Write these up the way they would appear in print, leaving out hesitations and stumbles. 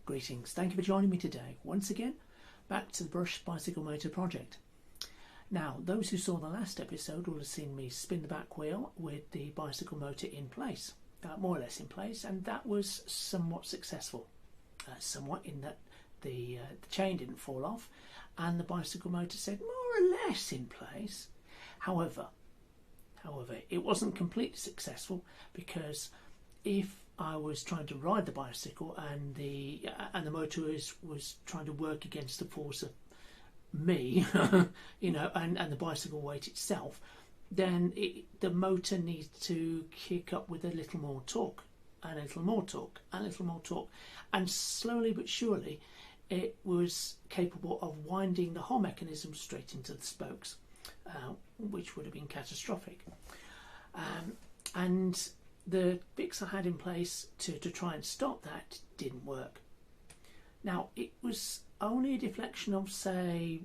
Greetings, thank you for joining me today. Once again, back to the Brushed Bicycle Motor project. Now, those who saw the last episode will have seen me spin the back wheel with the bicycle motor in place, more or less in place, and that was somewhat successful. Somewhat in that the chain didn't fall off and the bicycle motor said more or less in place. However, it wasn't completely successful, because if I was trying to ride the bicycle and the motor was trying to work against the force of me, and the bicycle weight itself, then the motor needs to kick up with a little more torque, and a little more torque, and a little more torque, and slowly but surely it was capable of winding the whole mechanism straight into the spokes, which would have been catastrophic. And the fix I had in place to try and stop that didn't work. Now, it was only a deflection of, say,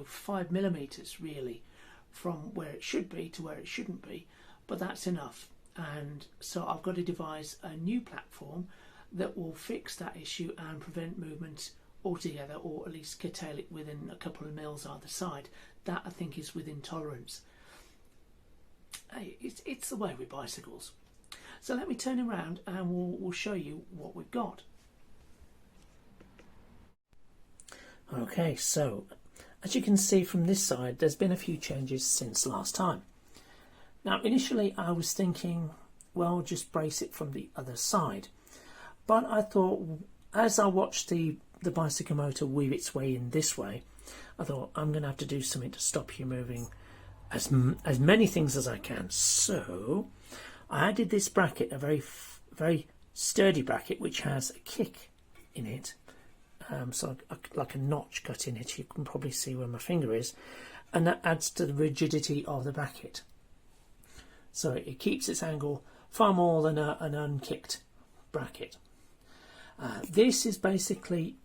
5 millimeters really, from where it should be to where it shouldn't be, but that's enough. And so I've got to devise a new platform that will fix that issue and prevent movement altogether, or at least curtail it within a couple of mils either side. That, I think, is within tolerance. It's the way with bicycles. So let me turn around and we'll show you what we've got. Okay, so as you can see from this side, there's been a few changes since last time. Now, initially I was thinking, well, just brace it from the other side. But I thought, as I watched the bicycle motor weave its way in this way, I thought, I'm going to have to do something to stop you moving as many things as I can. So I added this bracket, a very sturdy bracket, which has a kick in it, so like a notch cut in it. You can probably see where my finger is, and that adds to the rigidity of the bracket. So it keeps its angle far more than an unkicked bracket. This is basically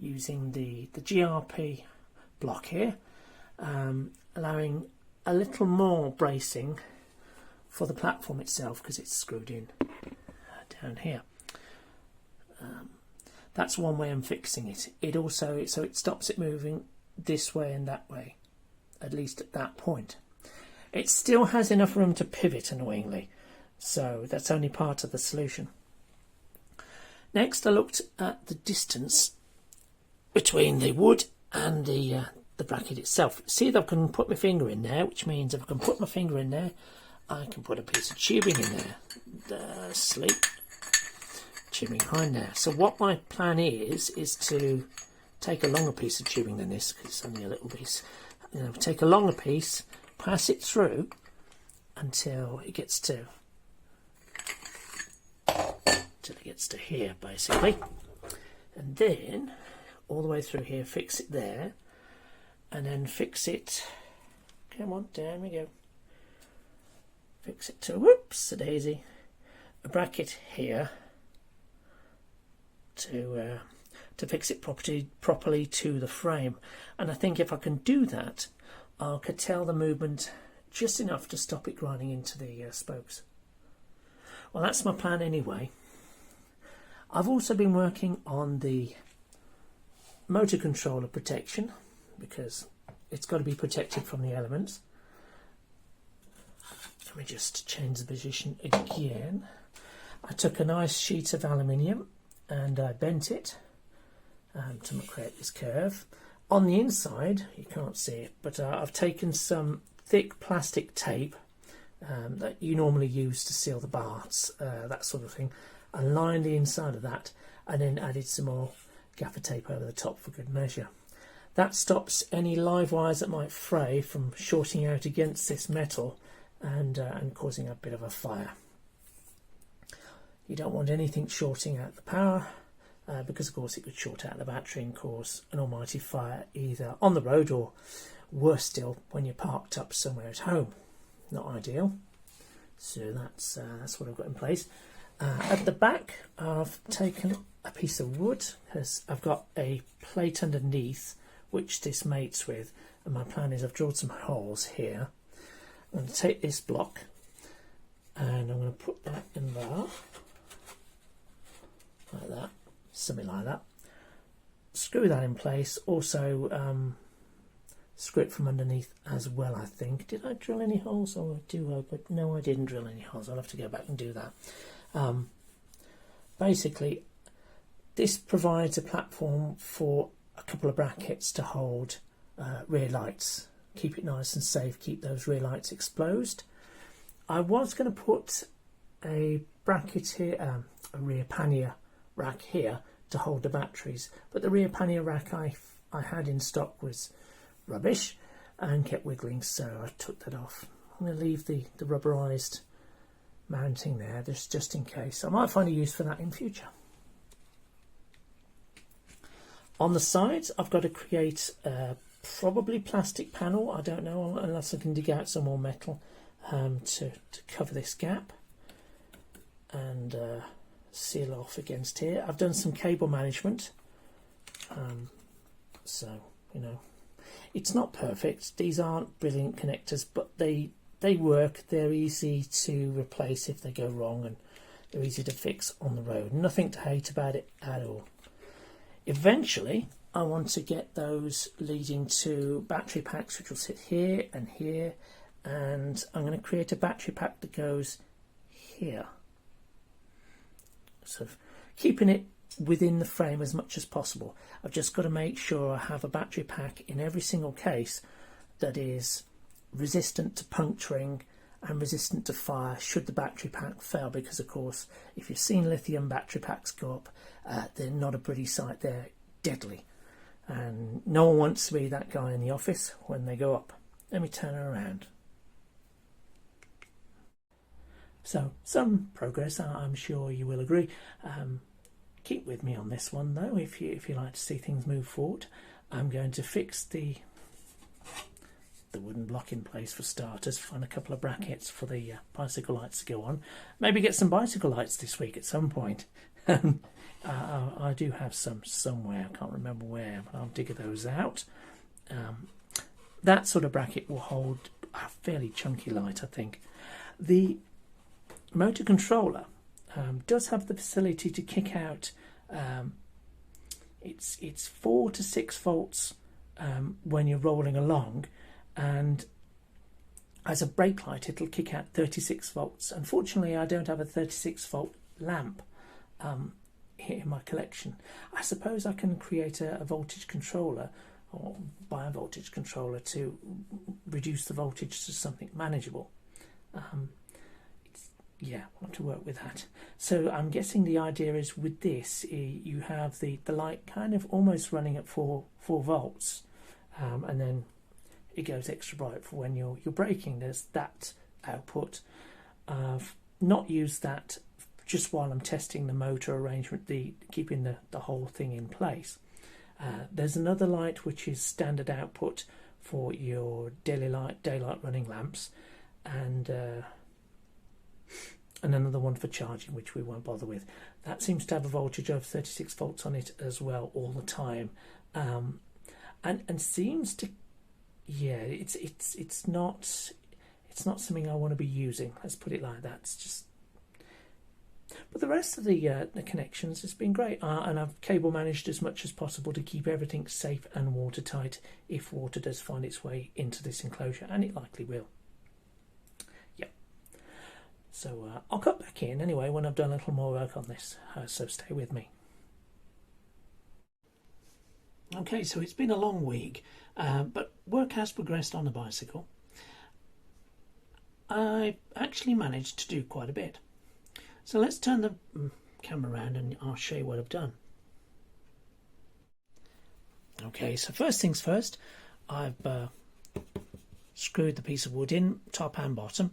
using the GRP block here, allowing a little more bracing for the platform itself, because it's screwed in down here. That's one way I'm fixing it. It also, so it stops it moving this way and that way, at least at that point. It still has enough room to pivot, annoyingly, so that's only part of the solution. Next, I looked at the distance between the wood and the bracket itself. See that I can put my finger in there, which means if I can put my finger in there, I can put a piece of tubing in there. Sleep. Tubing behind there. So what my plan is to take a longer piece of tubing than this, because it's only a little piece. Take a longer piece, pass it through until it gets to here, basically, and then all the way through here, fix it there, and then fix it. Come on, down we go. Fix it to, whoops, a daisy, a bracket here to fix it properly to the frame. And I think if I can do that, I'll curtail the movement just enough to stop it grinding into the spokes. Well, that's my plan anyway. I've also been working on the motor controller protection, because it's got to be protected from the elements. Let me just change the position again. I took a nice sheet of aluminium and I bent it to create this curve. On the inside, you can't see it, but I've taken some thick plastic tape that you normally use to seal the bars, that sort of thing, and lined the inside of that, and then added some more gaffer tape over the top for good measure. That stops any live wires that might fray from shorting out against this metal and causing a bit of a fire. You don't want anything shorting out the power, because of course it could short out the battery and cause an almighty fire either on the road, or worse still, when you're parked up somewhere at home. Not ideal. So that's what I've got in place. At the back, I've taken a piece of wood, because I've got a plate underneath which this mates with, and my plan is I've drilled some holes here. I'm going to take this block and I'm going to put that in there, like that. something like that. Screw that in place. Also screw it from underneath as well, I think. Did I drill any holes? Oh, I do hope, but no, I didn't drill any holes. I'll have to go back and do that. Basically, this provides a platform for a couple of brackets to hold rear lights. Keep it nice and safe, keep those rear lights exposed. I was going to put a bracket here, a rear pannier rack here to hold the batteries, but the rear pannier rack I had in stock was rubbish and kept wiggling, so I took that off. I'm going to leave the rubberized mounting there just in case. I might find a use for that in future. On the sides I've got to create a probably plastic panel, I don't know, unless I can dig out some more metal to cover this gap and seal off against here. I've done some cable management, so you know, it's not perfect. These aren't brilliant connectors, but they work. They're easy to replace if they go wrong, and they're easy to fix on the road. Nothing to hate about it at all. Eventually I want to get those leading to battery packs, which will sit here and here, and I'm going to create a battery pack that goes here, sort of keeping it within the frame as much as possible. I've just got to make sure I have a battery pack in every single case that is resistant to puncturing and resistant to fire should the battery pack fail, because of course if you've seen lithium battery packs go up, they're not a pretty sight. They're deadly, and no one wants to be that guy in the office when they go up. Let me turn her around. So some progress, I'm sure you will agree. Keep with me on this one though, if you like to see things move forward. I'm going to fix the wooden block in place for starters, find a couple of brackets for the bicycle lights to go on. Maybe get some bicycle lights this week at some point. I do have some somewhere, I can't remember where, but I'll dig those out. That sort of bracket will hold a fairly chunky light, I think. The motor controller does have the facility to kick out it's 4 to 6 volts when you're rolling along, and as a brake light it'll kick out 36 volts. Unfortunately I don't have a 36 volt lamp here in my collection. I suppose I can create a voltage controller, or buy a voltage controller to reduce the voltage to something manageable. Yeah, we'll have to work with that. So I'm guessing the idea is with this, you have the light kind of almost running at 4 volts, and then it goes extra bright for when you're braking. There's that output. I've not used that just while I'm testing the motor arrangement, keeping the whole thing in place. There's another light which is standard output for your daylight running lamps, and another one for charging, which we won't bother with. That seems to have a voltage of 36 volts on it as well all the time, and seems to, yeah, it's not something I want to be using. Let's put it like that. It's just, but the rest of the connections has been great, and I've cable managed as much as possible to keep everything safe and watertight if water does find its way into this enclosure, and it likely will. So I'll cut back in anyway when I've done a little more work on this, so stay with me. Okay, so it's been a long week, but work has progressed on the bicycle. I actually managed to do quite a bit. So let's turn the camera around and I'll show you what I've done. Okay, so first things first, I've screwed the piece of wood in, top and bottom.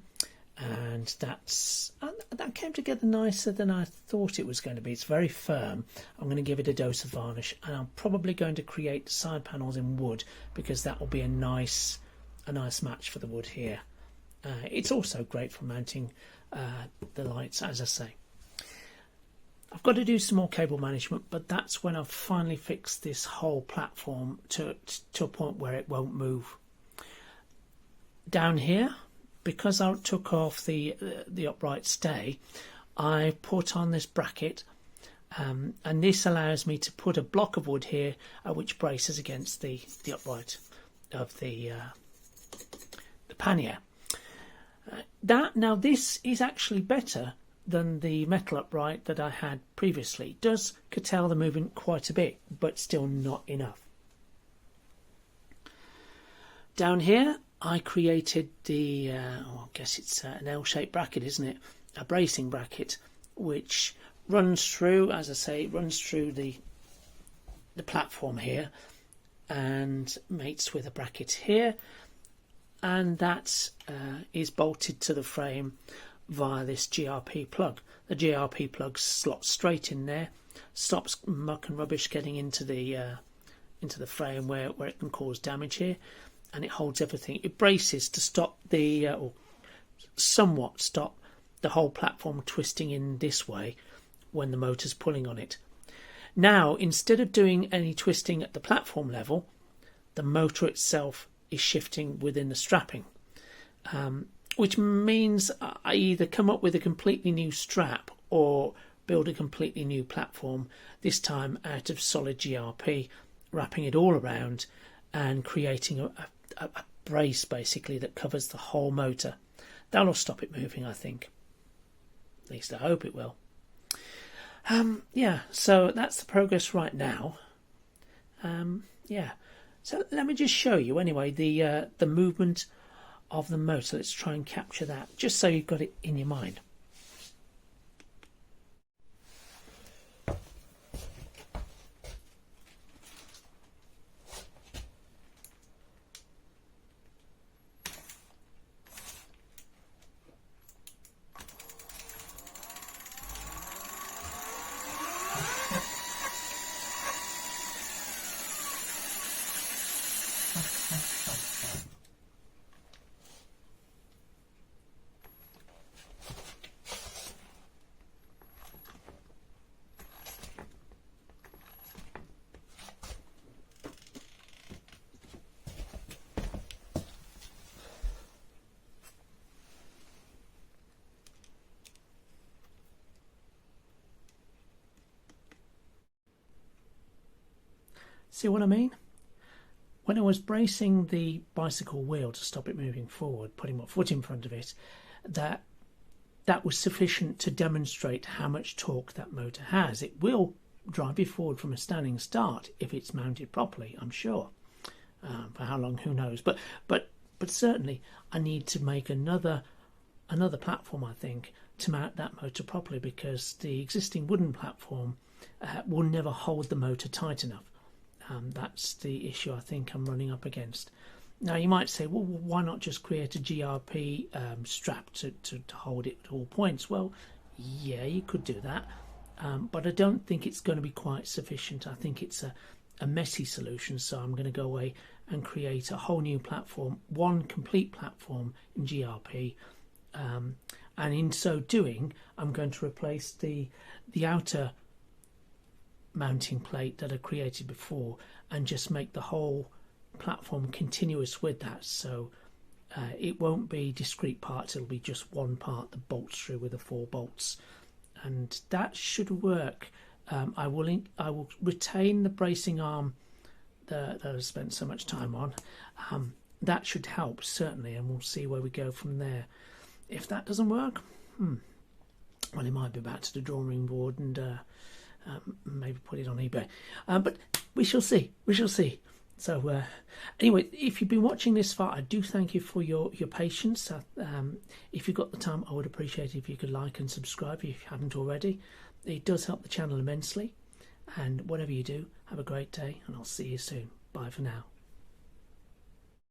And that came together nicer than I thought it was going to be. It's very firm. I'm going to give it a dose of varnish, and I'm probably going to create side panels in wood, because that will be a nice match for the wood here. It's also great for mounting the lights, as I say. I've got to do some more cable management, but that's when I've finally fixed this whole platform to a point where it won't move. Down here, because I took off the upright stay, I put on this bracket and this allows me to put a block of wood here which braces against the upright of the pannier. Now this is actually better than the metal upright that I had previously. It does curtail the movement quite a bit, but still not enough. Down here I created the, I guess it's an L-shaped bracket, isn't it? A bracing bracket, which runs through, as I say, runs through the platform here and mates with a bracket here, and that is bolted to the frame via this GRP plug. The GRP plug slots straight in there, stops muck and rubbish getting into the frame where it can cause damage here, and it holds everything. It braces to stop the or somewhat stop the whole platform twisting in this way when the motor's pulling on it. Now, instead of doing any twisting at the platform level, the motor itself is shifting within the strapping, which means I either come up with a completely new strap or build a completely new platform, this time out of solid GRP, wrapping it all around and creating a brace basically that covers the whole motor. That'll stop it moving, I think. At least I hope it will. Yeah, so that's the progress right now. Yeah, so let me just show you anyway the movement of the motor. Let's try and capture that, just so you've got it in your mind. See what I mean? When I was bracing the bicycle wheel to stop it moving forward, putting my foot in front of it, that was sufficient to demonstrate how much torque that motor has. It will drive you forward from a standing start if it's mounted properly, I'm sure. For how long, who knows? But certainly I need to make another platform, I think, to mount that motor properly, because the existing wooden platform will never hold the motor tight enough. That's the issue I think I'm running up against. Now you might say, well, why not just create a GRP strap to hold it at all points? Well, yeah, you could do that, but I don't think it's going to be quite sufficient. I think it's a messy solution, so I'm going to go away and create a whole new platform, one complete platform in GRP, and in so doing I'm going to replace the outer mounting plate that I created before and just make the whole platform continuous with that, so it won't be discrete parts, it'll be just one part that bolts through with the 4 bolts, and that should work. I will retain the bracing arm that I spent so much time on. That should help certainly, and we'll see where we go from there. If that doesn't work, well, it might be back to the drawing board and maybe put it on eBay, but we shall see. So anyway, if you've been watching this far, I do thank you for your patience. If you've got the time, I would appreciate it if you could like and subscribe if you haven't already. It does help the channel immensely, and whatever you do, have a great day, and I'll see you soon. Bye for now.